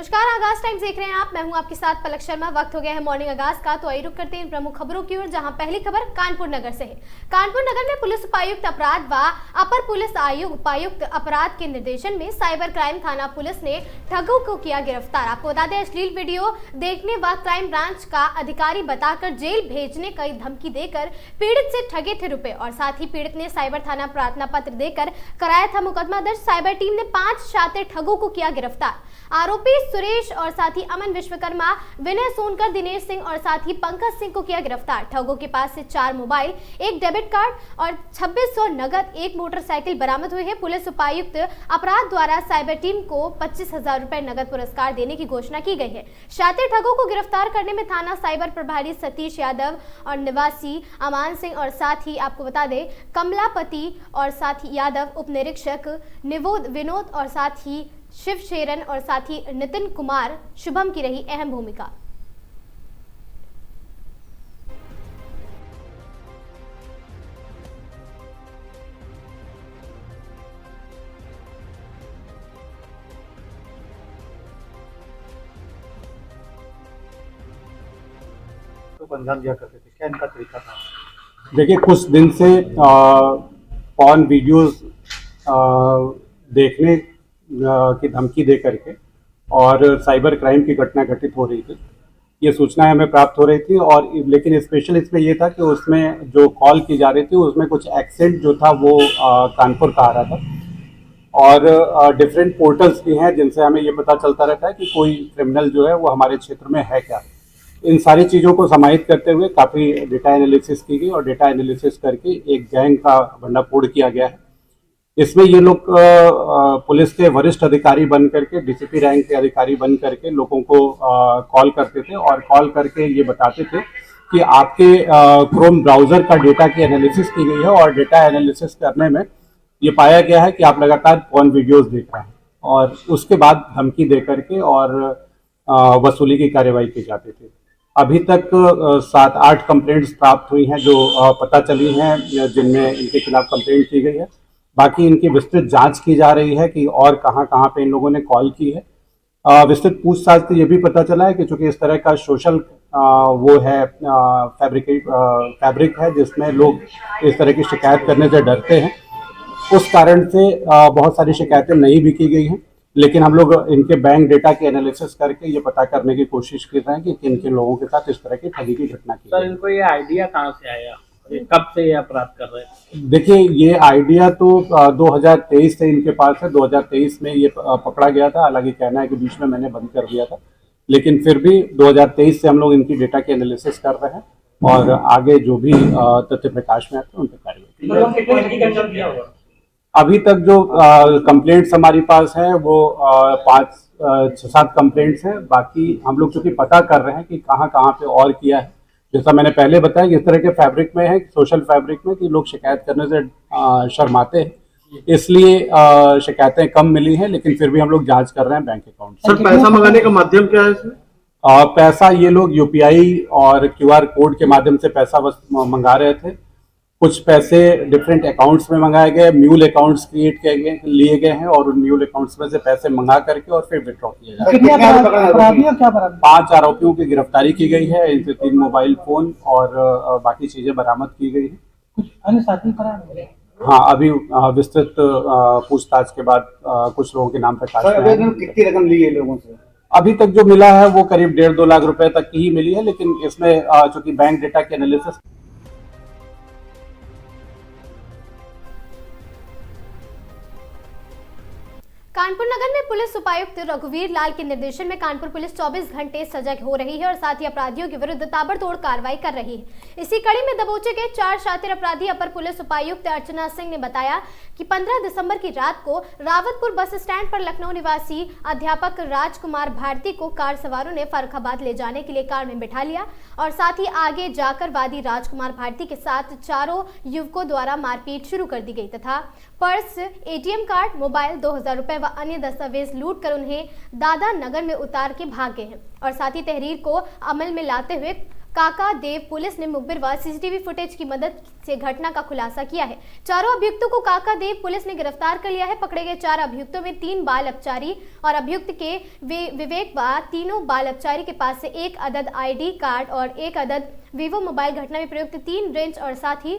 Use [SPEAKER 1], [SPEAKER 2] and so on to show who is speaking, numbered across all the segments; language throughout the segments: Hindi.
[SPEAKER 1] नमस्कार, आगाज टाइम्स देख रहे हैं आप। मैं हूं आपके साथ पलक शर्मा। वक्त हो गया है मॉर्निंग आगाज का, तो आइए रुक करते हैं इन प्रमुख खबरों की ओर, जहां पहली खबर कानपुर नगर से है। कानपुर नगर में पुलिस उपायुक्त अपराध व अपर पुलिस उपायुक्त अपराध के निर्देशन में साइबर क्राइम थाना पुलिस ने ठगों को किया गिरफ्तार। आपको बता दें, अश्लील वीडियो देखने व क्राइम ब्रांच का अधिकारी बताकर जेल भेजने की धमकी देकर पीड़ित से ठगे थे रुपए, और साथ ही पीड़ित ने साइबर थाना प्रार्थना पत्र देकर कराया था मुकदमा दर्ज। साइबर टीम ने 5 शातिर ठगों को किया गिरफ्तार। आरोपी सुरेश और साथ ही अमन विश्वकर्मा, विनय सोनकर, दिनेश सिंह और साथ ही पंकज सिंह को किया गिरफ्तार। ठगों के पास से 4 मोबाइल, 1 डेबिट कार्ड और 2600 नगद, 1 मोटरसाइकिल बरामद हुई है। पुलिस उपायुक्त अपराध द्वारा साइबर टीम को 25,000 रुपए नगद पुरस्कार देने की घोषणा की गई है। शातिर ठगों को गिरफ्तार करने में थाना साइबर प्रभारी सतीश यादव और निवासी अमान सिंह और साथ ही आपको बता दें कमलापति और साथ ही यादव, उप निरीक्षक विनोद और साथ ही शिव शेरन और साथ ही नितिन कुमार शुभम की रही अहम भूमिका।
[SPEAKER 2] तो अंजाम दिया करते थे, क्या इनका तरीका था?
[SPEAKER 3] देखिए, कुछ दिन से पॉर्न वीडियोस देखने की धमकी दे करके और साइबर क्राइम की घटना घटित हो रही थी। ये सूचनाएं हमें प्राप्त हो रही थी, और लेकिन स्पेशल इसमें ये था कि उसमें जो कॉल की जा रही थी उसमें कुछ एक्सेंट जो था वो कानपुर का आ रहा था, और डिफरेंट पोर्टल्स भी हैं जिनसे हमें ये पता चलता रहता है कि कोई क्रिमिनल जो है वो हमारे क्षेत्र में है क्या। इन सारी चीज़ों को समाहित करते हुए काफ़ी डेटा एनालिसिस की गई, और डेटा एनालिसिस करके एक गैंग का भंडाफोड़ किया गया है। इसमें ये लोग पुलिस के वरिष्ठ अधिकारी बन करके, डीसीपी रैंक के अधिकारी बन करके लोगों को कॉल करते थे, और कॉल करके ये बताते थे कि आपके क्रोम ब्राउज़र का डेटा की एनालिसिस की गई है, और डेटा एनालिसिस करने में ये पाया गया है कि आप लगातार पॉर्न वीडियोस देख रहे हैं, और उसके बाद धमकी दे करके और वसूली की कार्रवाई की जाती थी। अभी तक 7-8 कंप्लेंट्स प्राप्त हुई हैं जो पता चली हैं, जिनमें इनके खिलाफ कंप्लेंट की गई है। बाकी इनकी विस्तृत जांच की जा रही है कि और कहां कहां पे इन लोगों ने कॉल की है। विस्तृत पूछताछ से ये भी पता चला है कि चूंकि इस तरह का सोशल वो है फैब्रिक है जिसमें लोग इस तरह की शिकायत करने से डरते हैं, उस कारण से बहुत सारी शिकायतें नहीं भी की गई हैं। लेकिन हम लोग इनके बैंक डेटा के एनालिसिस करके ये पता करने की कोशिश कर रहे हैं कि किन किन लोगों के साथ इस तरह की ठगी की घटना की।
[SPEAKER 2] सर, इनको ये आइडिया कहाँ से आया? ये कब से ये अपराध कर रहे हैं?
[SPEAKER 3] देखिए, ये आइडिया तो 2023 से इनके पास है। 2023 में ये पकड़ा गया था, हालांकि कहना है कि बीच में मैंने बंद कर दिया था, लेकिन फिर भी 2023 से हम लोग इनकी डेटा के एनालिसिस कर रहे हैं, और आगे जो भी तथ्य प्रकाश में आते हैं उन पर कार्रवाई। अभी तक जो कंप्लेंट्स हमारे पास है वो 5-6-7 कंप्लेंट्स हैं। बाकी हम लोग चूंकि पता कर रहे हैं कि कहाँ कहाँ पे और किया है। जैसा मैंने पहले बताया कि इस तरह के फैब्रिक में है, सोशल फैब्रिक में, कि लोग शिकायत करने से शर्माते हैं, इसलिए शिकायतें कम मिली हैं, लेकिन फिर भी हम लोग जांच कर रहे हैं बैंक अकाउंट।
[SPEAKER 2] सर, पैसा मंगाने का माध्यम क्या है इसमें?
[SPEAKER 3] पैसा ये लोग यूपीआई और क्यूआर कोड के माध्यम से पैसा मंगा रहे थे। कुछ पैसे डिफरेंट अकाउंट्स में मंगाए गए, म्यूल अकाउंट्स क्रिएट लिए गए हैं, और उन म्यूल अकाउंट्स में से पैसे मंगा करके और फिर विड्रॉ किए जा रहे हैं। 5 आरोपियों की गिरफ्तारी की गई है, इनसे 3 मोबाइल फोन और बाकी चीजें बरामद की गई है।
[SPEAKER 4] कुछ अन्य साथी फरार?
[SPEAKER 3] हाँ, अभी विस्तृत पूछताछ के बाद कुछ लोगों के नाम प्रकाश में आए।
[SPEAKER 2] कितनी रकम ली है लोगों से?
[SPEAKER 3] अभी तक जो मिला है वो करीब 1.5-2 लाख रुपए तक की ही मिली है, लेकिन इसमें चूंकि बैंक डेटा के एनालिसिस।
[SPEAKER 1] कानपुर नगर में पुलिस उपायुक्त रघुवीर लाल के निर्देशन में कानपुर पुलिस 24 घंटे सजग हो रही है, और साथ ही अपराधियों के विरुद्ध ताबड़तोड़ कार्रवाई कर रही है। इसी कड़ी में दबोचे गए 4 शातिर अपराधी अपर पुलिस उपायुक्त अर्चना सिंह ने बताया कि 15 दिसंबर की रात को रावतपुर बस स्टैंड पर लखनऊ निवासी अध्यापक राजकुमार भारती को कार सवारों ने फर्रुखाबाद ले जाने के लिए कार में बिठा लिया, और साथ ही आगे जाकर वादी राजकुमार भारती के साथ 4 युवकों द्वारा मारपीट शुरू कर दी गई, तथा पर्स, एटीएम कार्ड, मोबाइल, 2000 रुपए व अन्य दस्तावेज लूट कर उन्हें दादा नगर में उतार के भाग गए हैं, और साथ ही तहरीर को अमल में लाते हुए काका देव पुलिस ने मुखबिर व सीसीटीवी फुटेज की मदद से घटना का खुलासा किया है। चारों अभियुक्तों को काका देव पुलिस ने गिरफ्तार कर लिया है। पकड़े गए 4 अभियुक्तों में 3 बाल अपचारी और अभियुक्त के विवेक व तीनों बाल अपचारी के पास से 1 अदद ID कार्ड और 1 अदद वीवो मोबाइल, घटना में प्रयुक्त 3 रेंज और साथ ही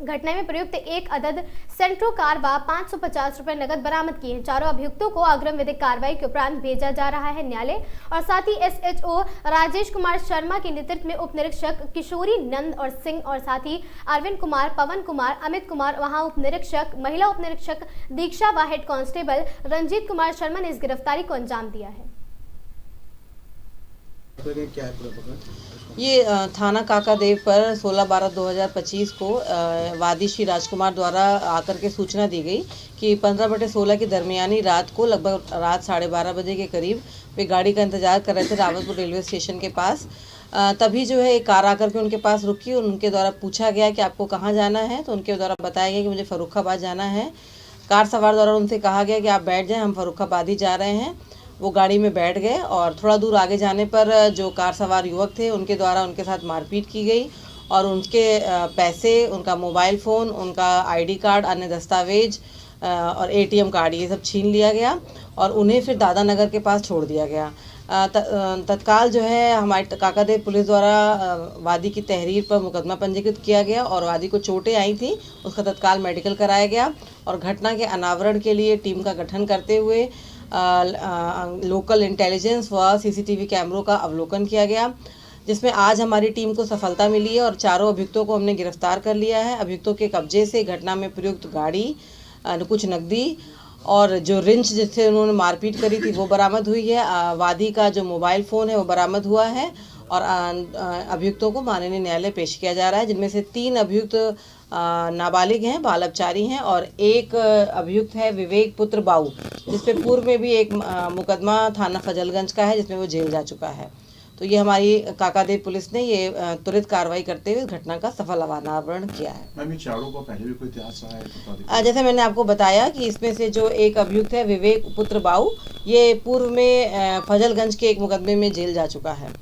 [SPEAKER 1] घटना में प्रयुक्त 1 अदद सेंट्रो कार व 550 रुपए नगद बरामद किए हैं। चारों अभियुक्तों को अग्रिम विधिक कार्रवाई के उपरांत भेजा जा रहा है न्यायालय। और साथ ही SHO राजेश कुमार शर्मा के नेतृत्व में उप निरीक्षक किशोरी नंद और सिंह और साथ ही अरविंद कुमार, पवन कुमार, अमित कुमार, वहां उप निरीक्षक, महिला उप निरीक्षक दीक्षा व हेड कांस्टेबल रंजीत कुमार शर्मा ने इस गिरफ्तारी को अंजाम दिया है।
[SPEAKER 5] ये थाना काका देव पर 16/12/2025 को वादी श्री राजकुमार द्वारा आकर के सूचना दी गई कि 15/16 की दरमियानी रात को लगभग रात 12:30 बजे के करीब वे गाड़ी का इंतजार कर रहे थे रावतपुर रेलवे स्टेशन के पास। तभी जो है एक कार आकर के उनके पास रुकी और उनके द्वारा पूछा गया कि आपको कहाँ जाना है, तो उनके द्वारा बताया गया कि मुझे फर्रुखाबाद जाना है। कार सवार द्वारा उनसे कहा गया कि आप बैठ जाएँ, हम फर्रुखाबाद ही जा रहे हैं। वो गाड़ी में बैठ गए और थोड़ा दूर आगे जाने पर जो कार सवार युवक थे उनके द्वारा उनके साथ मारपीट की गई और उनके पैसे, उनका मोबाइल फ़ोन, उनका ID कार्ड, अन्य दस्तावेज और ATM कार्ड ये सब छीन लिया गया और उन्हें फिर दादा नगर के पास छोड़ दिया गया। तत्काल जो है हमारे काकादेव पुलिस द्वारा वादी की तहरीर पर मुकदमा पंजीकृत किया गया और वादी को चोटें आई थी, उसका तत्काल मेडिकल कराया गया और घटना के अनावरण के लिए टीम का गठन करते हुए लोकल इंटेलिजेंस व CCTV कैमरों का अवलोकन किया गया, जिसमें आज हमारी टीम को सफलता मिली है और चारों अभियुक्तों को हमने गिरफ्तार कर लिया है। अभियुक्तों के कब्जे से घटना में प्रयुक्त गाड़ी, कुछ नकदी और जो रिंच जिससे उन्होंने मारपीट करी थी वो बरामद हुई है। वादी का जो मोबाइल फ़ोन है वो बरामद हुआ है और अभियुक्तों को माननीय न्यायालय पेश किया जा रहा है, जिनमें से 3 अभियुक्त नाबालिग हैं, बाल अपचारी हैं और 1 अभियुक्त है विवेक पुत्र बाऊ, जिसपे पूर्व में भी एक मुकदमा थाना फजलगंज का है जिसमें वो जेल जा चुका है। तो ये हमारी काकादेव पुलिस ने ये त्वरित कार्रवाई करते हुए घटना का सफल अनावरण किया है।
[SPEAKER 6] मैम, ये चारों का पहले भी कोई इतिहास रहा है?
[SPEAKER 5] जैसे मैंने आपको बताया कि इसमें से जो 1 अभियुक्त है विवेक पुत्र बाऊ, ये पूर्व में फजलगंज के एक मुकदमे में जेल जा चुका है।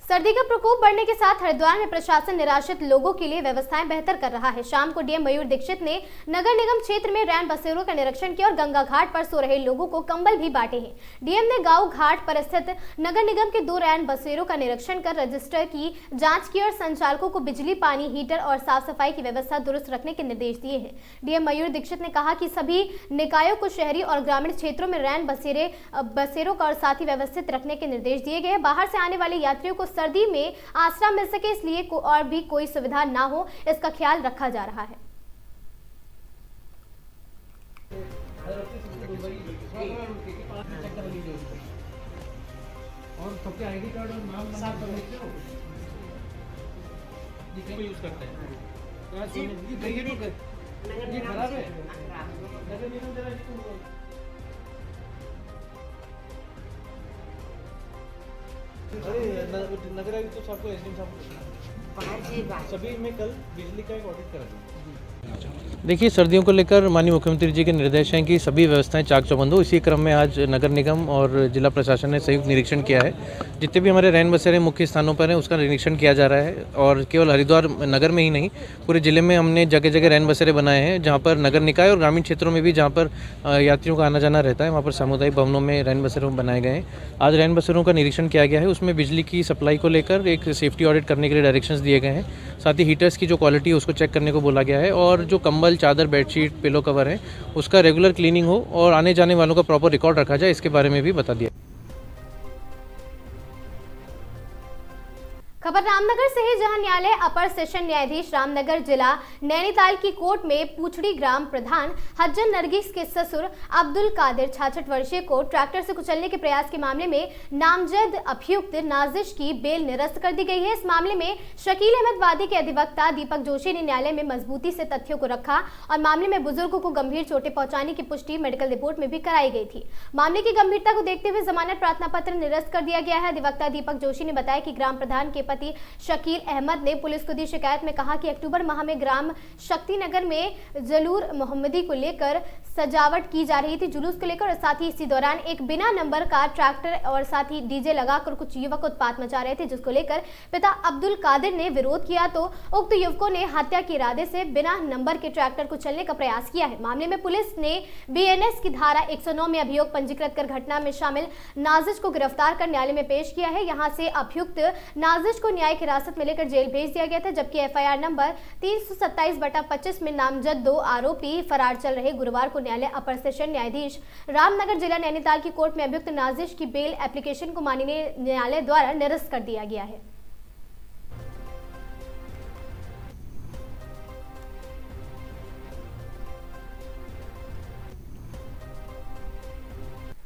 [SPEAKER 1] सर्दी का प्रकोप बढ़ने के साथ हरिद्वार में प्रशासन निराश्रित लोगों के लिए व्यवस्थाएं बेहतर कर रहा है। शाम को DM मयूर दीक्षित ने नगर निगम क्षेत्र में रैन बसेरों का निरीक्षण किया और गंगा घाट पर सो रहे लोगों को कंबल भी बांटे हैं। DM ने गांव घाट पर स्थित नगर निगम के 2 रैन बसेरों का निरीक्षण कर रजिस्टर की जांच की और संचालकों को बिजली, पानी, हीटर और साफ सफाई की व्यवस्था दुरुस्त रखने के निर्देश दिए हैं। DM मयूर दीक्षित ने कहा कि सभी निकायों को शहरी और ग्रामीण क्षेत्रों में रैन बसेरों का और साथ ही व्यवस्थित रखने के निर्देश दिए गए। बाहर से आने वाले यात्रियों को सर्दी में आश्रय मिल सके इसलिए और भी कोई सुविधा ना हो, इसका ख्याल रखा जा रहा है।
[SPEAKER 4] और सबके ID कार्ड और नाम साफ कर लेते हो, यूज करते हैं। ये खराब है। अरे नगर आयुक्त तो सबको SDM साहब सभी में कल बिजली का एक ऑडिट करा था।
[SPEAKER 7] देखिए, सर्दियों को लेकर माननीय मुख्यमंत्री जी के निर्देश हैं कि सभी व्यवस्थाएं चाक चौबंद हो। इसी क्रम में आज नगर निगम और जिला प्रशासन ने संयुक्त निरीक्षण किया है। जितने भी हमारे रैन बसेरे मुख्य स्थानों पर हैं उसका निरीक्षण किया जा रहा है और केवल हरिद्वार नगर में ही नहीं, पूरे जिले में हमने जगह जगह रैन बसेरे बनाए हैं, जहाँ पर नगर निकाय और ग्रामीण क्षेत्रों में भी जहाँ पर यात्रियों का आना जाना रहता है वहाँ पर सामुदायिक भवनों में रैन बसेरों बनाए गए हैं। आज रैन बसेरों का निरीक्षण किया गया है, उसमें बिजली की सप्लाई को लेकर एक सेफ्टी ऑडिट करने के लिए डायरेक्शंस दिए गए हैं। साथ ही हीटर्स की जो क्वालिटी है उसको चेक करने को बोला गया है और जो कंबल, चादर, बेडशीट, पिलो कवर है उसका रेगुलर क्लीनिंग हो और आने जाने वालों का प्रॉपर रिकॉर्ड रखा जाए, इसके बारे में भी बता दिया।
[SPEAKER 1] खबर रामनगर से है, जहां न्यायालय अपर सेशन न्यायाधीश रामनगर जिला नैनीताल की कोर्ट में पूछड़ी ग्राम प्रधान हज्जन नरगिस के ससुर अब्दुल कादिर 66 वर्षीय को ट्रैक्टर से कुचलने के प्रयास के मामले में नामजद अभियुक्त नाजिश की बेल निरस्त कर दी गई है। इस मामले में शकील अहमद वादी के अधिवक्ता दीपक जोशी ने न्यायालय में मजबूती से तथ्यों को रखा और मामले में बुजुर्ग को गंभीर चोटें पहुंचाने की पुष्टि मेडिकल रिपोर्ट में भी कराई गई थी। मामले की गंभीरता को देखते हुए जमानत प्रार्थना पत्र निरस्त कर दिया गया है। अधिवक्ता दीपक जोशी ने बताया कि ग्राम प्रधान के पति शकील अहमद ने पुलिस को दी शिकायत में कहा कि अक्टूबर माह में ग्राम शक्तिनगर में जलूर मोहम्मदी को लेकर सजावट की जा रही थी, जुलूस को लेकर, और साथ ही इसी दौरान एक बिना नंबर का ट्रैक्टर और साथ ही डीजे लगाकर कुछ युवक उत्पात मचा रहे थे, जिसको लेकर पिता अब्दुल कादिर ने विरोध किया तो उक्त युवकों ने हत्या के इरादे से बिना नंबर के ट्रैक्टर को चलने का प्रयास किया है। मामले में पुलिस ने बीएनएस की धारा 109 में अभियोग पंजीकृत कर घटना में शामिल नाजिश को गिरफ्तार कर न्यायालय में पेश किया है। यहां से अभियुक्त नाजिश को न्यायिक हिरासत में लेकर जेल भेज दिया गया था, जबकि एफआईआर नंबर 327/25 में नामजद 2 आरोपी फरार चल रहे। गुरुवार को न्यायालय अपर सेशन न्यायाधीश रामनगर जिला नैनीताल की कोर्ट में अभियुक्त नाजिश की बेल एप्लीकेशन को माननीय न्यायालय द्वारा निरस्त कर दिया गया है।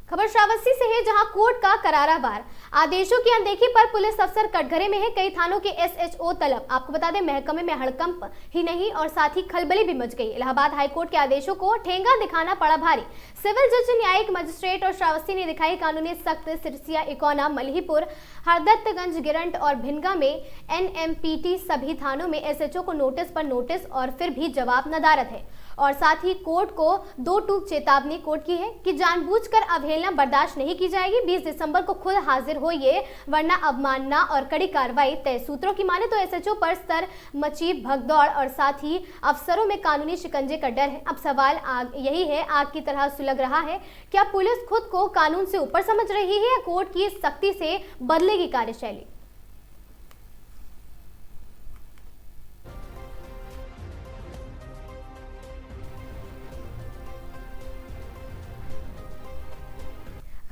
[SPEAKER 1] खबर श्रावस्ती से है, जहां कोर्ट का करारा वार। आदेशों की अनदेखी पर पुलिस अफसर कटघरे में है। कई थानों के एसएचओ तलब। आपको बता दें, महकमे में हड़कंप ही नहीं और साथ ही खलबली भी मच गई। इलाहाबाद हाईकोर्ट के आदेशों को ठेंगा दिखाना पड़ा भारी। सिविल जज, न्यायिक मजिस्ट्रेट और श्रावस्ती ने दिखाई कानूनी सख्त। सिरसिया, इकोना, मलहीपुर, हरदत्तगंज, गिरंट और भिनगा में एनएमपीटी सभी थानों में एसएचओ को नोटिस पर नोटिस और फिर भी जवाब नदारद है। और साथ ही कोर्ट को 2 टूक चेतावनी कोर्ट की है कि जानबूझकर अवहेलना बर्दाश्त नहीं की जाएगी। 20 दिसंबर को खुद हाजिर होइए, वरना अवमानना और कड़ी कार्रवाई तय। सूत्रों की माने तो एसएचओ पर स्तर मची भगदौड़ और साथ ही अफसरों में कानूनी शिकंजे का डर है। अब सवाल यही है, आग की तरह सुलग रहा है, क्या पुलिस खुद को कानून से ऊपर समझ रही है या कोर्ट की सख्ती से बदलेगी कार्यशैली?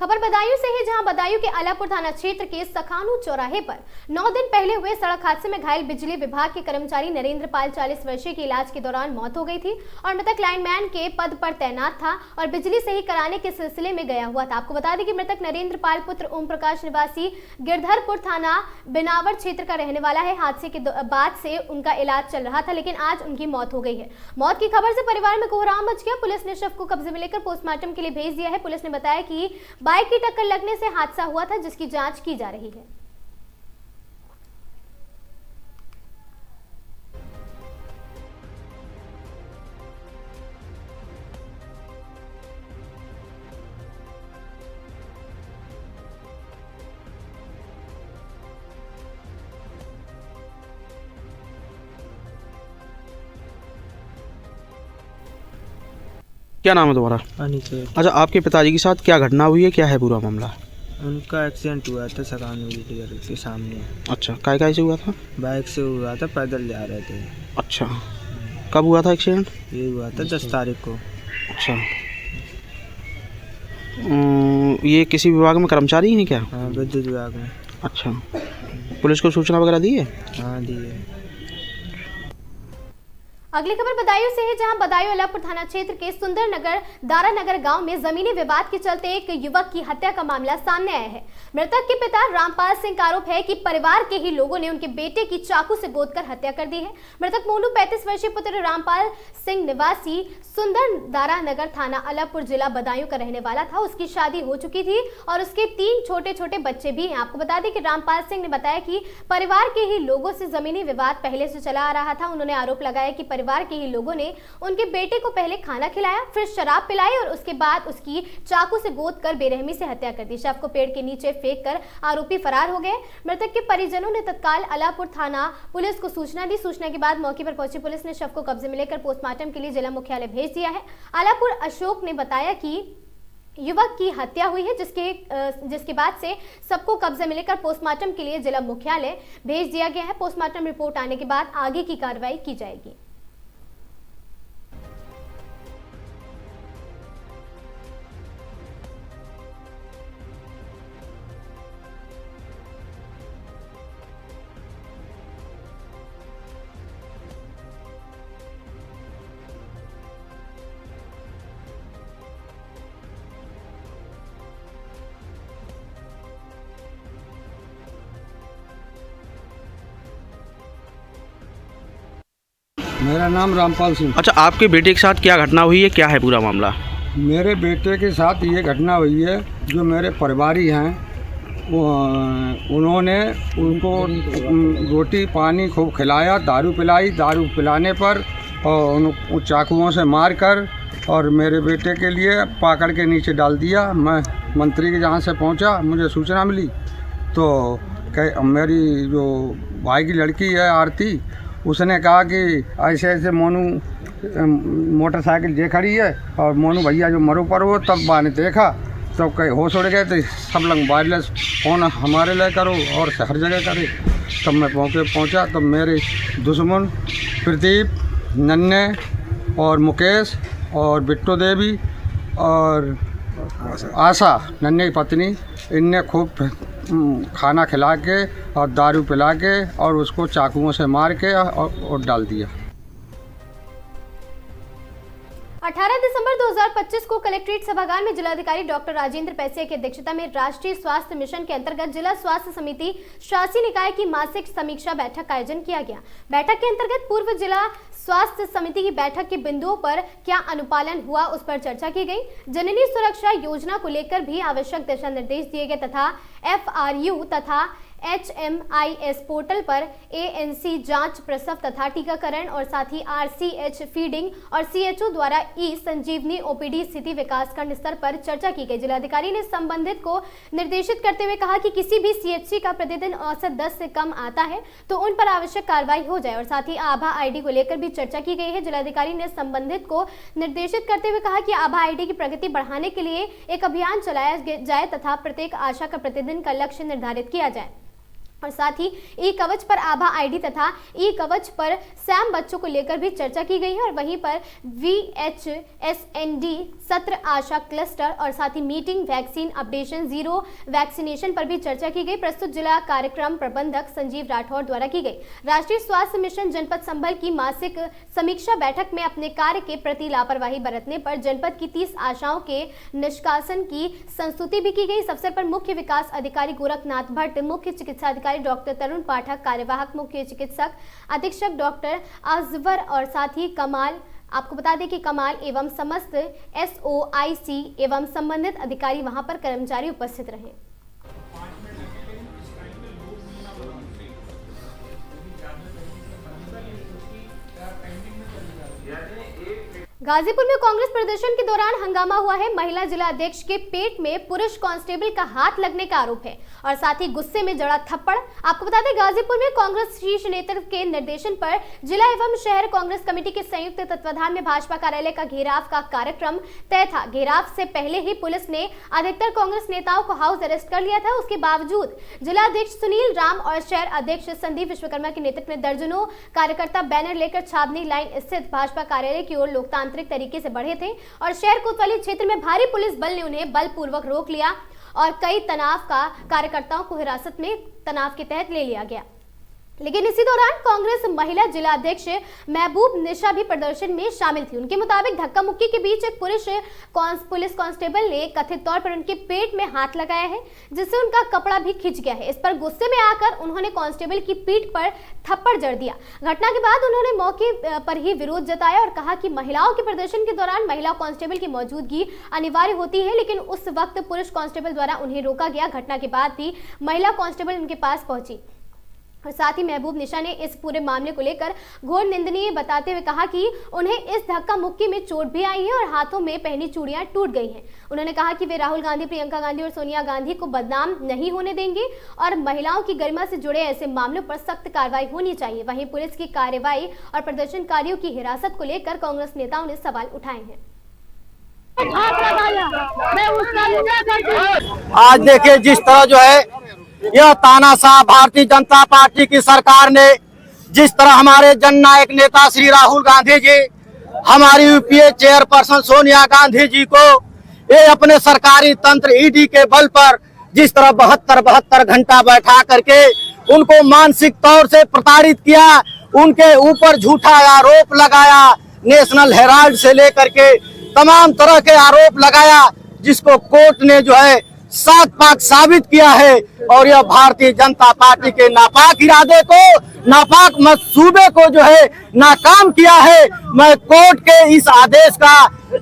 [SPEAKER 1] खबर बदायूं से है, जहां बदायूं के अलापुर थाना क्षेत्र के सखानू चौराहे पर 9 दिन पहले हुए सड़क हादसे में घायल बिजली विभाग के कर्मचारी नरेंद्र पाल 40 वर्षीय की इलाज के दौरान मौत हो गई थी और मृतक लाइनमैन के पद पर तैनात था और बिजली सही कराने के सिलसिले में गया हुआ था। आपको बता दें कि मृतक नरेंद्र पाल पुत्र ओम प्रकाश निवासी गिरधरपुर थाना बिनावर क्षेत्र का रहने वाला है। हादसे के बाद से उनका इलाज चल रहा था, लेकिन आज उनकी मौत हो गई है। मौत की खबर से परिवार में कोहराम मच गया। पुलिस ने शव को कब्जे में लेकर पोस्टमार्टम के लिए भेज दिया है। पुलिस ने बताया कि बाइक की टक्कर लगने से हादसा हुआ था, जिसकी जांच की जा रही है।
[SPEAKER 8] क्या नाम है तुम्हारा?
[SPEAKER 9] अनिकेत।
[SPEAKER 8] अच्छा, आपके पिताजी के साथ क्या घटना हुई है, क्या है पूरा मामला?
[SPEAKER 9] उनका एक्सीडेंट हुआ था सकान के सामने।
[SPEAKER 8] अच्छा, काय से हुआ था?
[SPEAKER 9] बाइक से हुआ था, पैदल जा रहे थे।
[SPEAKER 8] अच्छा, कब हुआ था एक्सीडेंट?
[SPEAKER 9] ये हुआ था 10 तारीख को।
[SPEAKER 8] अच्छा, ये किसी विभाग में कर्मचारी हैं क्या?
[SPEAKER 9] हाँ, विद्युत विभाग में।
[SPEAKER 8] अच्छा, पुलिस को सूचना वगैरह दी है?
[SPEAKER 9] हाँ, दी है।
[SPEAKER 1] अगली खबर बदायूं से है, जहां बदायूं अलापुर थाना क्षेत्र के सुंदरनगर दारानगर गांव में जमीनी विवाद के चलते एक युवक की हत्या का मामला सामने आया है। मृतक के पिता रामपाल सिंह का आरोप है कि परिवार के ही लोगों ने उनके बेटे की चाकू से गोदकर हत्या कर दी है। मृतक मोनू 35 वर्षीय पुत्र रामपाल सिंह निवासी सुंदर दारानगर थाना अलापुर जिला बदायूं का रहने वाला था। उसकी शादी हो चुकी थी और उसके 3 छोटे छोटे बच्चे भी हैं। आपको बता दें कि रामपाल सिंह ने बताया कि परिवार के ही लोगों से जमीनी विवाद पहले से चला आ रहा था। उन्होंने आरोप लगाया कि परिवार के ही लोगों ने उनके बेटे को पहले खाना खिलाया, फिर शराब पिलाई और उसके बाद उसकी चाकू से गोदकर बेरहमी से हत्या कर दी। शव को पेड़ के नीचे फेंककर आरोपी फरार हो गए। मृतक के परिजनों ने तत्काल अलापुर थाना पुलिस को सूचना दी। सूचना के बाद मौके पर पहुंची पुलिस ने शव को कब्जे में लेकर पोस्टमार्टम के लिए जिला मुख्यालय भेज दिया है। अलापुर अशोक ने बताया कि युवक की हत्या हुई है, जिसके बाद से सबको कब्जे में लेकर पोस्टमार्टम के लिए जिला मुख्यालय भेज दिया गया है। पोस्टमार्टम रिपोर्ट आने के बाद आगे की कार्रवाई की जाएगी।
[SPEAKER 10] मेरा नाम रामपाल सिंह।
[SPEAKER 8] अच्छा, आपके बेटे के साथ क्या घटना हुई है, क्या है पूरा मामला?
[SPEAKER 10] मेरे बेटे के साथ ये घटना हुई है, जो मेरे परिवारी हैं उन्होंने उनको रोटी पानी खूब खिलाया, दारू पिलाई। दारू पिलाने पर और उन चाकुओं से मारकर और मेरे बेटे के लिए पकड़ के नीचे डाल दिया। मैं मंत्री के जहाँ से पहुँचा, मुझे सूचना मिली तो मेरी जो भाई की लड़की है आरती, उसने कहा कि ऐसे ऐसे मोनू मोटरसाइकिल जे खड़ी है और मोनू भैया जो मरो पर वो, तब मैंने देखा तब कहीं होश उड़ गए थे। सब लोग वायरलेस फ़ोन हमारे लिए करो और हर जगह करे। तब मैं पहुंचा तब मेरे दुश्मन प्रदीप, नन्हे और मुकेश और बिट्टू देवी और आशा नन्हे की पत्नी, इनने खूब खाना खिला के और दारू पिला के और उसको चाकुओं से मार के और डाल दिया।
[SPEAKER 1] 18 दिसंबर 2025 को कलेक्ट्रेट सभागार में जिलाधिकारी डॉक्टर राजेंद्र पैसिया की अध्यक्षता में राष्ट्रीय स्वास्थ्य मिशन के अंतर्गत जिला स्वास्थ्य समिति शासी निकाय की मासिक समीक्षा बैठक का आयोजन किया गया। बैठक के अंतर्गत पूर्व जिला स्वास्थ्य समिति की बैठक के बिंदुओं पर क्या अनुपालन हुआ उस पर चर्चा की गई। जननी सुरक्षा योजना को लेकर भी आवश्यक दिशा निर्देश दिए गए तथा FRU तथा HMIS पोर्टल पर ANC जांच, प्रसव तथा टीकाकरण और साथ ही RCH फीडिंग और CHO द्वारा संजीवनी OPD स्थिति विकासखंड स्तर पर चर्चा की गई। जिलाधिकारी ने संबंधित को निर्देशित करते हुए कहा कि किसी भी CHC का प्रतिदिन औसत 10 से कम आता है तो उन पर आवश्यक कार्रवाई हो जाए और साथ ही आभा ID को लेकर भी चर्चा की गई है। जिलाधिकारी ने संबंधित को निर्देशित करते हुए कहा कि आभा ID की प्रगति बढ़ाने के लिए एक अभियान चलाया जाए तथा प्रत्येक आशा का प्रतिदिन का लक्ष्य निर्धारित किया जाए और साथ ही ई-कवच पर आभा ID तथा ई-कवच पर सैम बच्चों को लेकर भी चर्चा की गई है और वहीं पर VHSND सत्र आशा क्लस्टर और साथ ही meeting, vaccine updation, zero vaccination पर भी चर्चा की गई। प्रस्तुत जिला कार्यक्रम प्रबंधक संजीव राठौर द्वारा की गई। राष्ट्रीय स्वास्थ्य मिशन जनपद संभल की मासिक समीक्षा बैठक में अपने कार्य के प्रति लापरवाही बरतने पर जनपद की 30 आशाओं के निष्कासन की संस्तुति भी की गई। इस अवसर पर मुख्य विकास अधिकारी गोरखनाथ भट्ट, मुख्य चिकित्सा अधिकारी डॉक्टर तरुण पाठक, कार्यवाहक मुख्य चिकित्सक अधीक्षक डॉक्टर अजवर और साथ ही कमाल, आपको बता दें कि कमाल एवं समस्त SOIC एवं संबंधित अधिकारी वहां पर कर्मचारी उपस्थित रहे। गाजीपुर में कांग्रेस प्रदर्शन के दौरान हंगामा हुआ है। महिला जिला अध्यक्ष के पेट में पुरुष कांस्टेबल का हाथ लगने का आरोप है और साथ ही गुस्से में जड़ा थप्पड़। आपको बता दें गाजीपुर में कांग्रेस शीर्ष नेतृत्व के निर्देशन पर जिला एवं शहर कांग्रेस कमेटी के संयुक्त तत्वाधान में भाजपा कार्यालय का घेराव का कार्यक्रम तय था। घेराव से पहले ही पुलिस ने अधिकतर कांग्रेस नेताओं को हाउस अरेस्ट कर लिया था। उसके बावजूद जिला अध्यक्ष सुनील राम और शहर अध्यक्ष संदीप विश्वकर्मा के नेतृत्व में दर्जनों कार्यकर्ता बैनर लेकर छावनी लाइन स्थित भाजपा कार्यालय की ओर लोकतांत्रिक तरीके से बढ़े थे और शहर कोतवाली क्षेत्र में भारी पुलिस बल ने उन्हें बलपूर्वक रोक लिया और कई तनाव का कार्यकर्ताओं को हिरासत में तनाव के तहत ले लिया गया। लेकिन इसी दौरान कांग्रेस महिला जिला अध्यक्ष महबूब निशा भी प्रदर्शन में शामिल थी। उनके मुताबिक धक्का मुक्की के बीच एक पुलिस कांस्टेबल ने कथित तौर पर उनके पेट में हाथ लगाया है जिससे उनका कपड़ा भी खिंच गया है। इस पर गुस्से में आकर उन्होंने कांस्टेबल की पीठ पर थप्पड़ जड़ दिया। घटना के बाद उन्होंने मौके पर ही विरोध जताया और कहा कि महिलाओं के प्रदर्शन के दौरान महिला कांस्टेबल की मौजूदगी अनिवार्य होती है, लेकिन उस वक्त पुरुष कांस्टेबल द्वारा उन्हें रोका गया। घटना के बाद भी महिला कांस्टेबल उनके पास पहुंची और साथ ही महबूब निशा ने इस पूरे मामले को लेकर घोर निंदनीय बताते हुए कहा कि उन्हें इस धक्का मुक्की में चोट भी आई है और हाथों में पहनी चूड़ियां टूट गई हैं। उन्होंने कहा कि वे राहुल गांधी, प्रियंका गांधी और सोनिया गांधी को बदनाम नहीं होने देंगे और महिलाओं की गरिमा से जुड़े ऐसे मामलों पर सख्त कार्रवाई होनी चाहिए। वहीं पुलिस की कार्रवाई और प्रदर्शनकारियों की हिरासत को लेकर कांग्रेस नेताओं ने सवाल उठाए हैं।
[SPEAKER 11] आज देखिए जिस तरह जो है यह तानाशाह भारतीय जनता पार्टी की सरकार ने जिस तरह हमारे जननायक नेता श्री राहुल गांधी जी, हमारी यूपीए चेयरपर्सन सोनिया गांधी जी को ये अपने सरकारी तंत्र ईडी के बल पर जिस तरह 72 घंटा बैठा करके उनको मानसिक तौर से प्रताड़ित किया, उनके ऊपर झूठा आरोप लगाया, नेशनल हेराल्ड से लेकर के तमाम तरह के आरोप लगाया, जिसको कोर्ट ने जो है सात पाक साबित किया है और यह भारतीय जनता पार्टी के नापाक इरादे को, नापाक मंसूबे को जो है नाकाम किया है। मैं कोर्ट के इस आदेश का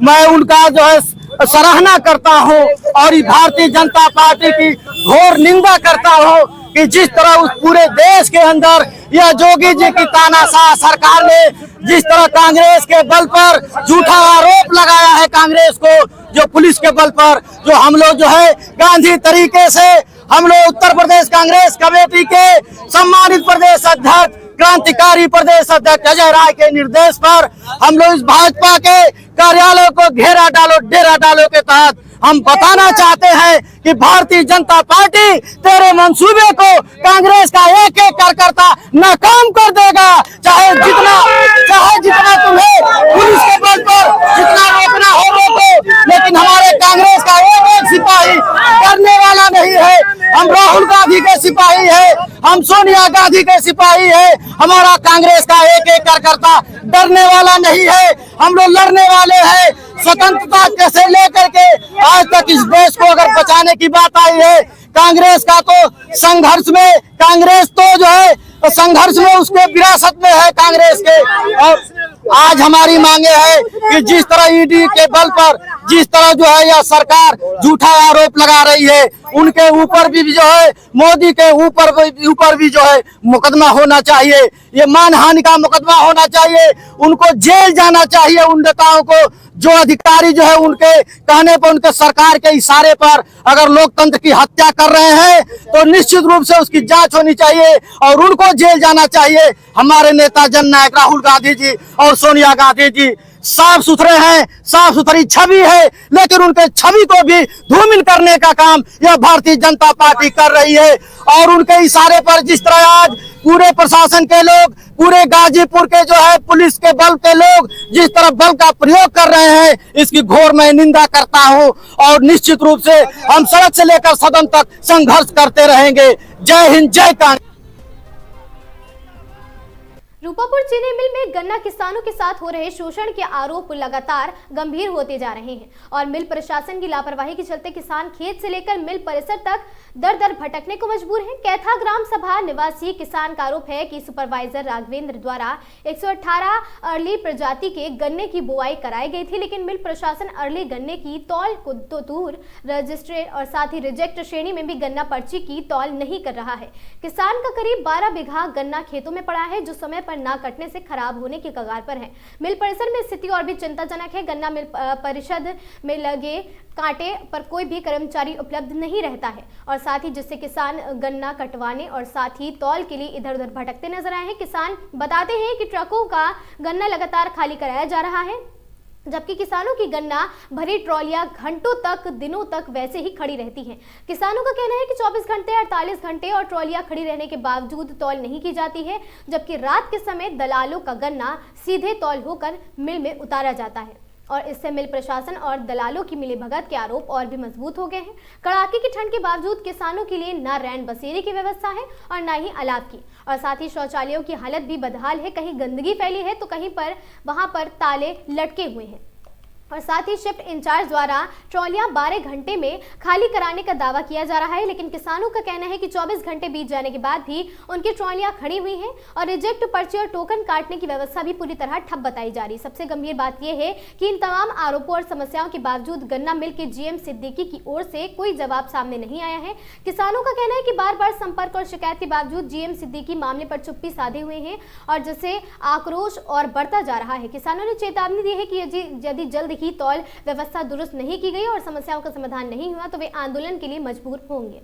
[SPEAKER 11] मैं उनका जो है सराहना करता हूं और ये भारतीय जनता पार्टी की घोर निंदा करता हूँ कि जिस तरह उस पूरे देश के अंदर यह जोगी जी की तानाशाह सरकार ने जिस तरह कांग्रेस के बल पर झूठा आरोप लगाया है, कांग्रेस को जो पुलिस के बल पर जो हम लोग जो है गांधी तरीके से हम लोग उत्तर प्रदेश कांग्रेस कमेटी के सम्मानित प्रदेश अध्यक्ष क्रांतिकारी प्रदेश अध्यक्ष अजय राय के निर्देश पर हम लोग इस भाजपा के कार्यालय को घेरा डालो डेरा डालो के तहत हम बताना चाहते हैं कि भारतीय जनता पार्टी तेरे मंसूबे को कांग्रेस का एक एक कार्यकर्ता नाकाम कर देगा। चाहे जितना तुम्हें पुलिस के बल पर जितना रोकना हो रोको, लेकिन हमारे कांग्रेस का एक एक सिपाही डरने वाला नहीं है। हम राहुल गांधी के सिपाही है, हम सोनिया गांधी के सिपाही है। हमारा कांग्रेस का एक एक कार्यकर्ता डरने वाला नहीं है। हम लोग लड़ने वाले हैं। स्वतंत्रता से लेकर के आज तक इस देश को अगर बचाने की बात आई है, कांग्रेस का तो संघर्ष में कांग्रेस तो जो है संघर्ष में उसके विरासत में है कांग्रेस के। और आज हमारी मांगे है कि जिस तरह ईडी के बल पर जिस तरह जो है यह सरकार झूठा आरोप लगा रही है, उनके ऊपर भी जो है मोदी के ऊपर भी जो है मुकदमा होना चाहिए। ये मानहानि का मुकदमा होना चाहिए। उनको जेल जाना चाहिए। उन नेताओं को जो अधिकारी जो है उनके कहने पर उनके सरकार के इशारे पर अगर लोकतंत्र की हत्या कर रहे हैं तो निश्चित रूप से उसकी जांच होनी चाहिए और उनको जेल जाना चाहिए। हमारे नेता जननायक राहुल गांधी जी और सोनिया गांधी जी साफ सुथरे हैं, साफ सुथरी छवि है, लेकिन उनके छवि को भी धूमिल करने का काम यह भारतीय जनता पार्टी कर रही है। और उनके इशारे पर जिस तरह आज पूरे प्रशासन के लोग, पूरे गाजीपुर के जो है पुलिस के बल के लोग जिस तरह बल का प्रयोग कर रहे हैं, इसकी घोर मैं निंदा करता हूं और निश्चित रूप से हम सड़क से लेकर सदन तक संघर्ष करते रहेंगे। जय हिंद, जय कांग्रेस।
[SPEAKER 1] रूपापुर चीनी मिल में गन्ना किसानों के साथ हो रहे शोषण के आरोप लगातार गंभीर होते जा रहे हैं और मिल प्रशासन की लापरवाही के चलते किसान खेत से लेकर मिल परिसर तक दर दर भटकने को मजबूर हैं। कैथा ग्राम सभा निवासी किसान का आरोप है कि सुपरवाइजर राघवेंद्र द्वारा 118 अर्ली प्रजाति के गन्ने की बुआई कराई गई थी, लेकिन मिल प्रशासन अर्ली गन्ने की तौल को तो दूर रजिस्ट्रेड और साथ ही रिजेक्ट श्रेणी में भी गन्ना पर्ची की तौल नहीं कर रहा है। किसान का करीब 12 बीघा गन्ना खेतों में पड़ा है जो समय पर ना कटने से खराब होने की कगार पर है। मिल परिसर में स्थिति और भी चिंताजनक है। गन्ना मिल परिषद में लगे कांटे पर कोई भी कर्मचारी उपलब्ध नहीं रहता है और साथ ही जिससे किसान गन्ना कटवाने और साथ ही तौल के लिए इधर उधर भटकते नजर आए हैं। किसान बताते हैं कि ट्रकों का गन्ना लगातार खाली कराया जा रहा है, जबकि किसानों की गन्ना भरी ट्रॉलियां घंटों तक दिनों तक वैसे ही खड़ी रहती हैं। किसानों का कहना है कि 24 घंटे 48 घंटे और ट्रॉलियां खड़ी रहने के बावजूद तौल नहीं की जाती है, जबकि रात के समय दलालों का गन्ना सीधे तौल होकर मिल में उतारा जाता है और इससे मिल प्रशासन और दलालों की मिलीभगत के आरोप और भी मजबूत हो गए हैं। कड़ाके की ठंड के बावजूद किसानों के लिए न रैन बसेरे की व्यवस्था है और न ही अलाव की, और साथ ही शौचालयों की हालत भी बदहाल है। कहीं गंदगी फैली है तो कहीं पर वहां पर ताले लटके हुए हैं और साथ ही शिफ्ट इंचार्ज द्वारा ट्रॉलियां 12 घंटे में खाली कराने का दावा किया जा रहा है, लेकिन किसानों का कहना है कि 24 घंटे बीत जाने के बाद भी उनकी ट्रॉलियां खड़ी हुई हैं और रिजेक्ट पर्ची और टोकन काटने की व्यवस्था भी पूरी तरह ठप बताई जा रही। सबसे गंभीर बात यह है कि इन तमाम आरोपों और समस्याओं के बावजूद गन्ना मिल के जीएम सिद्दीकी की ओर से कोई जवाब सामने नहीं आया है। किसानों का कहना है कि बार बार संपर्क और शिकायत के बावजूद जीएम सिद्दीकी मामले पर चुप्पी साधे हुए हैं और जिससे आक्रोश और बढ़ता जा रहा है। किसानों ने चेतावनी दी है कि यदि जल्द ही तौल व्यवस्था दुरुस्त नहीं की गई और समस्याओं का समाधान नहीं हुआ तो वे आंदोलन के लिए मजबूर होंगे।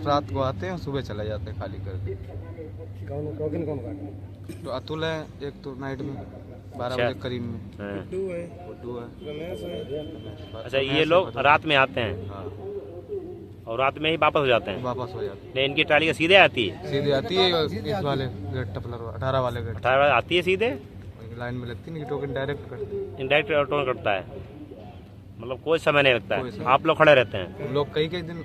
[SPEAKER 9] रात को आते हैं, सुबह चले जाते हैं खाली करके।
[SPEAKER 10] कौन काटते?
[SPEAKER 9] तो अतुल है, एक तो नाइट में 12 बजे करीब में गुड्डू है, रमेश है।
[SPEAKER 12] अच्छा, ये लोग रात में आते हैं?
[SPEAKER 9] हाँ।
[SPEAKER 12] और रात में ही वापस हो जाते हैं?
[SPEAKER 9] वापस हो जाते हैं।
[SPEAKER 12] नहीं, इनकी ट्राली सीधे आती है?
[SPEAKER 9] सीधे आती है, इस वाले गेट टपलर 18 वाले गेट
[SPEAKER 12] 18 वाले आती है सीधे?
[SPEAKER 9] लाइन में लगती नहीं, टोकन डायरेक्ट करते हैं।
[SPEAKER 12] इनडायरेक्ट टोकन कटता है। मतलब कोई समय नहीं लगता है, आप लोग खड़े रहते हैं?
[SPEAKER 9] लोग कई दिन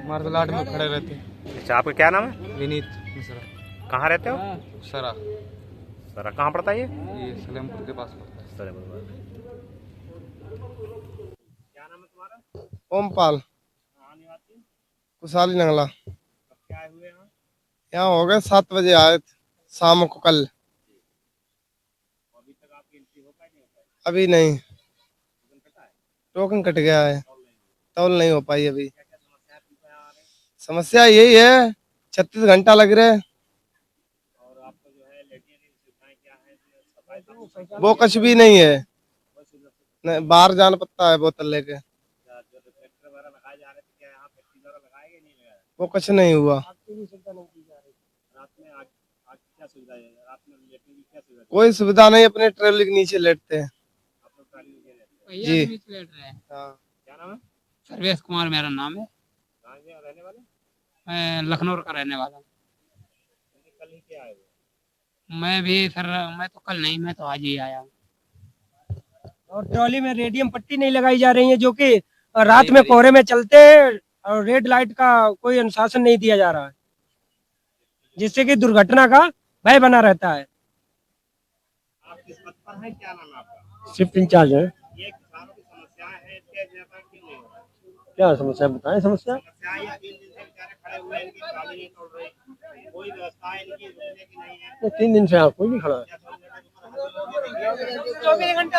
[SPEAKER 9] मार्शल आर्ट में खड़े रहते हैं।
[SPEAKER 12] अच्छा, आपका क्या नाम है?
[SPEAKER 9] विनीत मिश्रा।
[SPEAKER 12] कहाँ रहते हो?
[SPEAKER 9] सरा।
[SPEAKER 12] सरा कहाँ पड़ता है ये?
[SPEAKER 9] सलेमपुर के पास पड़ता है।
[SPEAKER 12] सलेमपुर।
[SPEAKER 13] ओमपाल, कुशाली नंगला।
[SPEAKER 12] क्या हुए यहाँ?
[SPEAKER 13] यहाँ हो गए 7 बजे आए थे शाम को कल।
[SPEAKER 12] अभी तक आपकी एंट्री हो पाई नहीं हो पाई?
[SPEAKER 13] अभी नहीं, टोकन कट गया है, तौल नहीं हो पाई अभी। समस्या यही है, 36 घंटा लग रहे।
[SPEAKER 12] और आपको जो है लेटने की सुविधाएं क्या है? सफाई
[SPEAKER 13] वो कुछ भी नहीं है, नहीं, बाहर जाना पड़ता है बोतल लेके।
[SPEAKER 12] जो रिफ्लेक्टर वगैरह लगाए जा रहे थे, क्या यहाँ फैक्ट्री द्वारा लगाए गए नहीं लगाए?
[SPEAKER 13] वो कुछ नहीं हुआ।
[SPEAKER 12] रात में आग की क्या सुविधा है? रात में लेटने की क्या सुविधा है?
[SPEAKER 13] कोई सुविधा नहीं, अपने ट्रेवल के नीचे लेटते हैं।
[SPEAKER 12] आप लोग ट्राली में रहते हैं?
[SPEAKER 13] जी।
[SPEAKER 14] लेट रहे हैं।
[SPEAKER 13] हाँ।
[SPEAKER 12] क्या नाम है?
[SPEAKER 14] सर्वेश कुमार मेरा नाम है।
[SPEAKER 12] कहाँ के रहने वाले?
[SPEAKER 14] मैं लखनऊ का रहने वाला हूँ।
[SPEAKER 12] कल ही क्या आए हुए?
[SPEAKER 14] मैं भी सर, मैं तो कल नहीं, मैं तो आज ही आया हूँ।
[SPEAKER 15] और ट्रॉली में रेडियम पट्टी नहीं लगाई जा रही है, जो कि रात में कोहरे में चलते हैं, और रेड लाइट का कोई अनुशासन नहीं दिया जा रहा है, जिससे कि दुर्घटना का भय बना रहता है।
[SPEAKER 12] आप किस पद पर हैं? क्या नाम है आपका?
[SPEAKER 15] शिफ्ट इंचार्ज है।
[SPEAKER 12] ये किसानों की समस्याएं हैं, इसके ज्यादा क्यों नहीं हो रहा?
[SPEAKER 15] क्या समस्या बताएं? समस्या
[SPEAKER 12] समस्याएं ये 3 दिन से बेचारे खड़े हुए हैं, इनकी ट्राली नहीं तोड़ रही, कोई व्यवस्था इनकी रुकने की नहीं है।
[SPEAKER 15] 3 दिन से कोई नहीं खड़ा है।
[SPEAKER 12] 24 घंटे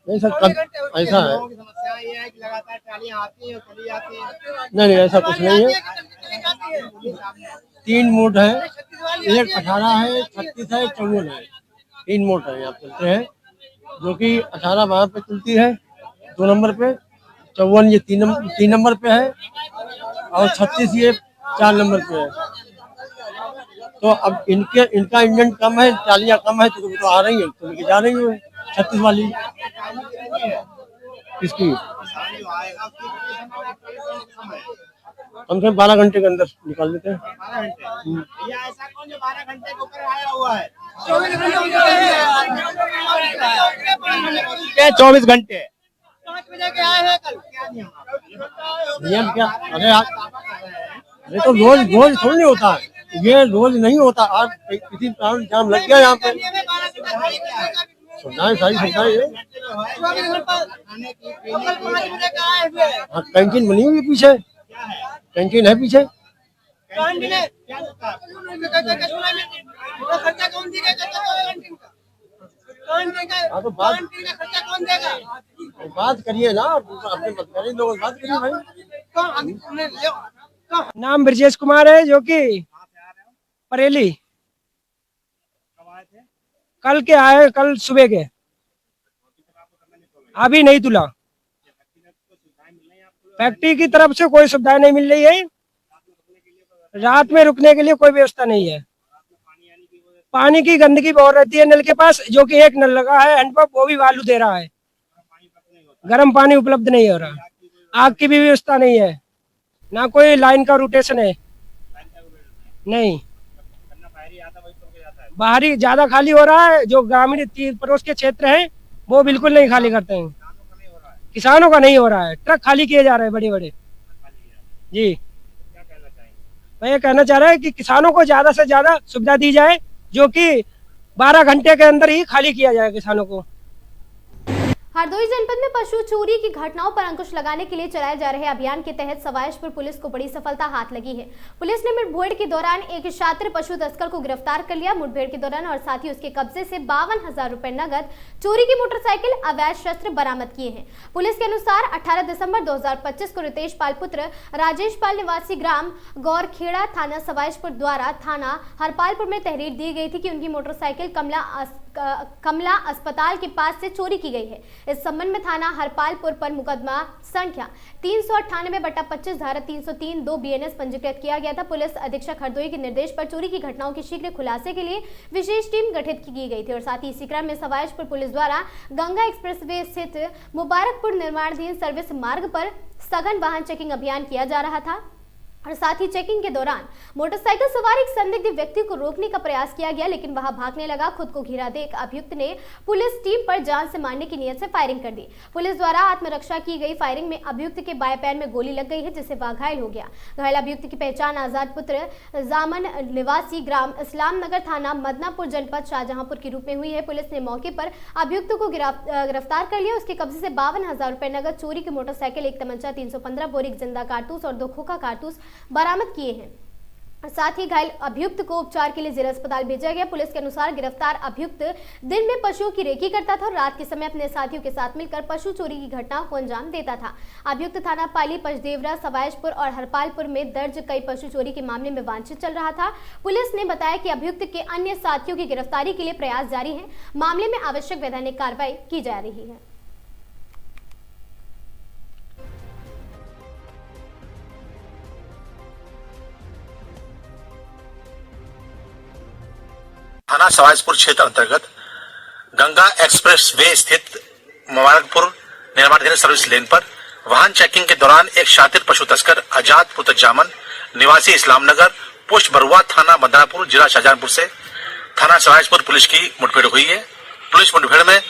[SPEAKER 15] नहीं सर, कब ऐसा है?
[SPEAKER 12] समस्या ये है कि लगातार ट्रालियां आती हैं और चली जाती हैं।
[SPEAKER 15] नहीं, ऐसा कुछ नहीं है। 3 मोड है, एक 18 है, 36 है, 54 है। 3 मोड है यहाँ चलते हैं, जो कि 18 वहाँ पे चलती है 2 नंबर पे, 54 ये 3 नंबर पे है, और 36 ये 4 नंबर पे है। तो अब इनका इंजन कम है, ट्रालियाँ कम है, तो आ रही है, तो लेके जा रही है 36 वाली। किसकी? कम से कम 12 घंटे के अंदर निकाल देते हैं।
[SPEAKER 12] 12 घंटे? या ऐसा कौन जो 12 घंटे के ऊपर आया हुआ है?
[SPEAKER 15] 24 घंटे
[SPEAKER 12] 5 बजे के आए हैं कल। क्या
[SPEAKER 15] नियम क्या? अरे तो रोज थोड़ी नहीं होता है, ये रोज नहीं होता। आज किसी कारण जाम लग गया यहाँ पे, सुविधाएं सारी सुविधाएं है। हाँ, कैंटीन बनी हुई है पीछे, कैंटीन है पीछे। हाँ तो बात करिए ना, अपने मत करिए, लोग बात करिए भाई। नाम ब्रजेश कुमार है, जो कि बरेली। कल के आए, कल सुबह के, अभी नहीं तुला। फैक्ट्री की तरफ से कोई सुविधाएं नहीं मिल रही है, रात में रुकने के लिए कोई व्यवस्था नहीं है। पानी की गंदगी बहुत रहती है नल के पास, जो कि एक नल लगा है हैंडपंप, वो भी वालू दे रहा है, गर्म पानी उपलब्ध नहीं हो रहा। आग की भी व्यवस्था नहीं है, ना कोई लाइन का रोटेशन है, नहीं। बाहरी ज्यादा खाली हो रहा है, जो ग्रामीण पड़ोस के क्षेत्र हैं वो बिल्कुल नहीं खाली करते हैं। किसानों का नहीं हो रहा है, ट्रक खाली किए जा रहे हैं बड़े बड़े। जी, मैं ये कहना चाह रहा है कि किसानों को ज्यादा से ज्यादा सुविधा दी जाए, जो कि 12 घंटे के अंदर ही खाली किया जाए किसानों को।
[SPEAKER 1] हरदोई जनपद में पशु चोरी की घटनाओं पर अंकुश लगाने के लिए चलाए जा रहे अभियान के तहत सवाईशपुर पुलिस को बड़ी सफलता हाथ लगी है। पुलिस ने मुठभेड़ के दौरान एक शातिर पशु तस्कर को गिरफ्तार कर लिया। मुठभेड़ के दौरान और साथ ही उसके कब्जे से 52,000 रुपए नगद, चोरी की मोटरसाइकिल, अवैध शस्त्र बरामद किए हैं। पुलिस के अनुसार 18 दिसंबर 2025 को रितेश पाल पुत्र राजेश पाल निवासी ग्राम गौरखेड़ा थाना सवाईशपुर द्वारा थाना हरपालपुर में तहरीर दी गई थी कि उनकी मोटरसाइकिल कमला अस्पताल के पास से चोरी की गई है। इस संबंध में थाना हरपालपुर पर मुकदमा संख्या 398/25 धारा 303(2) BNS पंजीकृत किया गया था। पुलिस अधीक्षक हरदोई के निर्देश पर चोरी की घटनाओं के शीघ्र खुलासे के लिए विशेष टीम गठित की गई थी और साथ ही इसी क्रम में सवाईशपुर पुलिस द्वारा गंगा एक्सप्रेसवे स्थित मुबारकपुर निर्माणाधीन सर्विस मार्ग पर सघन वाहन चेकिंग अभियान किया जा रहा था। और साथ ही चेकिंग के दौरान मोटरसाइकिल सवार एक संदिग्ध व्यक्ति को रोकने का प्रयास किया गया, लेकिन वह भागने लगा। खुद को घिरा देख अभियुक्त ने पुलिस टीम पर जान से मारने की नियत से फायरिंग कर दी। पुलिस द्वारा आत्मरक्षा की गई फायरिंग में अभियुक्त के बाएं पैर में गोली लग गई है, जिससे वह घायल हो गया। घायल अभियुक्त की पहचान आजाद पुत्र जामन निवासी ग्राम इस्लाम नगर थाना मदनापुर जनपद शाहजहांपुर के रूप में हुई है। पुलिस ने मौके पर अभियुक्त को गिरफ्तार कर लिया। उसके कब्जे से 52,000 रुपए नगद, चोरी की मोटरसाइकिल, एक तमंचा, 315 बोर जिंदा कारतूस और 2 खोखा कारतूस बरामद किए हैं। साथ ही घायल अभियुक्त को उपचार के लिए जिला अस्पताल भेजा गया। पुलिस के अनुसार गिरफ्तार अभियुक्त दिन में पशुओं की रेकी करता था और रात के समय अपने साथियों के साथ मिलकर पशु चोरी की घटनाओं को अंजाम देता था। अभियुक्त थाना पाली, पचदेवरा, सवायजपुर और हरपालपुर में दर्ज कई पशु चोरी के मामले में वांछित चल रहा था। पुलिस ने बताया कि अभियुक्त के अन्य साथियों की गिरफ्तारी के लिए प्रयास जारी है। मामले में आवश्यक वैधानिक कार्रवाई की जा रही है।
[SPEAKER 16] थाना सवायजपुर क्षेत्र अंतर्गत गंगा एक्सप्रेस वे स्थित मुबारकपुर निर्माणाधीन सर्विस लेन पर वाहन चेकिंग के दौरान एक शातिर पशु तस्कर आजाद पुत्र जामन निवासी इस्लामनगर पोस्ट बरुआ थाना मदनापुर जिला शाहजहांपुर से थाना सवायजपुर पुलिस की मुठभेड़ हुई है। पुलिस मुठभेड़ में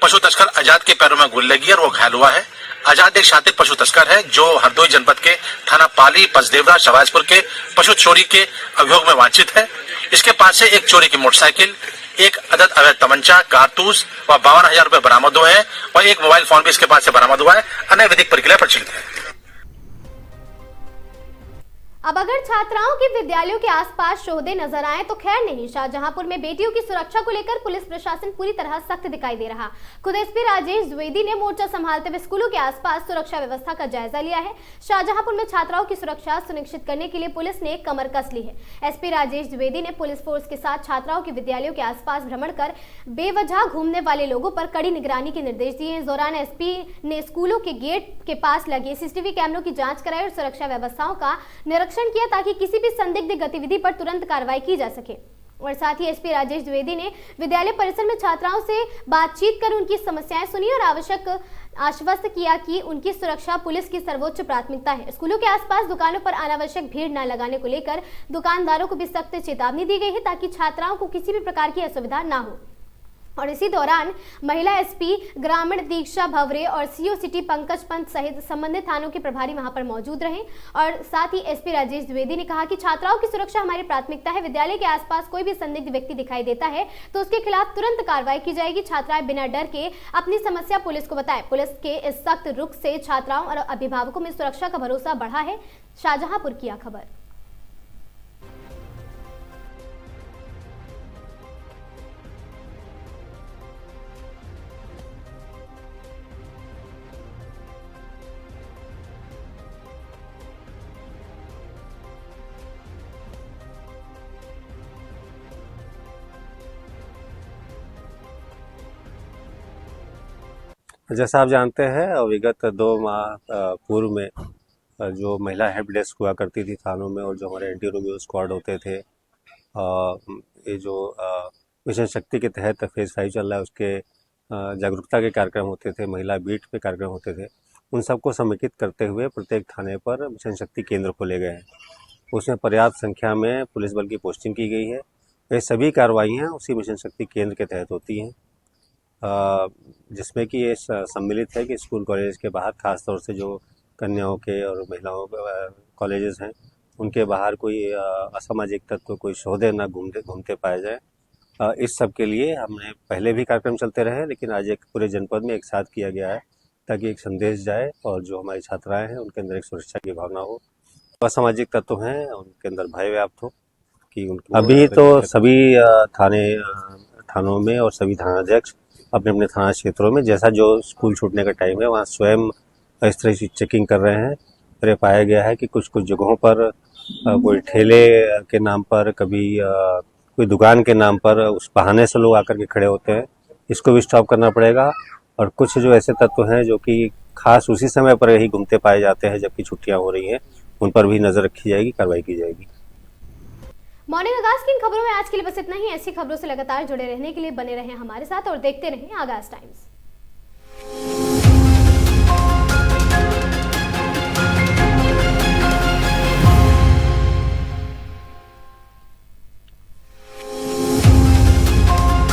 [SPEAKER 16] पशु तस्कर आजाद के पैरों में गोली लगी और वो घायल हुआ है। आजाद एक शातिर पशु तस्कर है जो हरदोई जनपद के थाना पाली, पचदेवरा, सवायजपुर के पशु चोरी के अभियोग में वांछित है। इसके पास से एक चोरी की मोटरसाइकिल, एक अदद अवैध तमंचा, कारतूस व 52,000 रुपए बरामद हुए हैं और एक मोबाइल फोन भी इसके पास से बरामद हुआ है। अन्य विधिक प्रक्रिया प्रचलित है।
[SPEAKER 1] अब अगर छात्राओं के विद्यालयों के आसपास शोधे नजर आए तो खैर नहीं। शाहजहांपुर में बेटियों की सुरक्षा को लेकर पुलिस प्रशासन पूरी तरह सख्त दिखाई दे रहा। खुद एसपी राजेश द्विवेदी ने मोर्चा संभालते हुए स्कूलों के आसपास सुरक्षा व्यवस्था का जायजा लिया है। शाहजहांपुर में छात्राओं की सुरक्षा सुनिश्चित करने के लिए पुलिस ने कमर कस ली है। एसपी राजेश द्विवेदी ने पुलिस फोर्स के साथ छात्राओं के विद्यालयों के आसपास भ्रमण कर बेवजह घूमने वाले लोगों पर कड़ी निगरानी के निर्देश दिए। इस दौरान एसपी ने स्कूलों के गेट के पास लगे सीसीटीवी कैमरों की जांच कराई और सुरक्षा व्यवस्थाओं का निरीक्षण किया ताकि किसी भी संदिग्ध गतिविधि पर तुरंत कार्रवाई की जा सके। और साथ ही एसपी राजेश द्विवेदी ने विद्यालय परिसर में छात्राओं से बातचीत कर उनकी समस्याएं सुनी और आवश्यक आश्वस्त किया कि उनकी सुरक्षा पुलिस की सर्वोच्च प्राथमिकता है। स्कूलों के आसपास दुकानों पर अनावश्यक भीड़ न लगाने को लेकर दुकानदारों को भी सख्त चेतावनी दी गई है ताकि छात्राओं को किसी भी प्रकार की असुविधा न हो। और इसी दौरान महिला एसपी ग्रामीण दीक्षा भवरे और सीओ सिटी पंकज पंत सहित संबंधित थानों के प्रभारी वहां पर मौजूद रहे। और साथ ही एसपी राजेश द्विवेदी ने कहा कि छात्राओं की सुरक्षा हमारी प्राथमिकता है। विद्यालय के आसपास कोई भी संदिग्ध व्यक्ति दिखाई देता है तो उसके खिलाफ तुरंत कार्रवाई की जाएगी। छात्राएं बिना डर के अपनी समस्या पुलिस को बताएं। पुलिस के इस सख्त रुख से छात्राओं और अभिभावकों में सुरक्षा का भरोसा बढ़ा है। शाहजहांपुर की खबर।
[SPEAKER 17] जैसा आप जानते हैं विगत 2 माह पूर्व में जो महिला हेल्प डेस्क हुआ करती थी थानों में और जो हमारे एंटी रोमियो स्क्वाड होते थे, ये जो मिशन शक्ति के तहत फेज 5 चल रहा है उसके जागरूकता के कार्यक्रम होते थे, महिला बीट पे कार्यक्रम होते थे, उन सबको समेकित करते हुए प्रत्येक थाने पर मिशन शक्ति केंद्र खोले गए हैं। उसमें पर्याप्त संख्या में पुलिस बल की पोस्टिंग की गई है। ये सभी कार्रवाइयाँ उसी मिशन शक्ति केंद्र के तहत होती हैं, जिसमें कि ये सम्मिलित है कि स्कूल कॉलेज के बाहर खास तौर से जो कन्याओं के और महिलाओं कॉलेजेस हैं उनके बाहर कोई असामाजिक तत्व, कोई शोधे ना घूमते पाए जाए। इस सब के लिए हमने पहले भी कार्यक्रम चलते रहे, लेकिन आज एक पूरे जनपद में एक साथ किया गया है ताकि एक संदेश जाए और जो हमारी छात्राएं हैं उनके अंदर एक सुरक्षा की भावना हो। असामाजिक तत्व हैं उनके अंदर भय व्याप्त हो कि अभी तो सभी थानों में और सभी थानाध्यक्ष अपने अपने थाना क्षेत्रों में जैसा जो स्कूल छूटने का टाइम है वहाँ स्वयं इस तरह की चेकिंग कर रहे हैं। और पाया गया है कि कुछ जगहों पर कोई ठेले के नाम पर, कभी कोई दुकान के नाम पर उस बहाने से लोग आकर के खड़े होते हैं। इसको भी स्टॉप करना पड़ेगा। और कुछ जो ऐसे तत्व हैं जो कि खास उसी समय पर ही घूमते पाए जाते हैं जबकि छुट्टियां हो रही हैं, उन पर भी नजर रखी जाएगी, कार्रवाई की जाएगी।
[SPEAKER 1] मॉर्निंग आगाज की इन खबरों में आज के लिए बस इतना ही। ऐसी खबरों से लगातार जुड़े रहने के लिए बने रहें हमारे साथ और देखते रहें आगाज टाइम्स।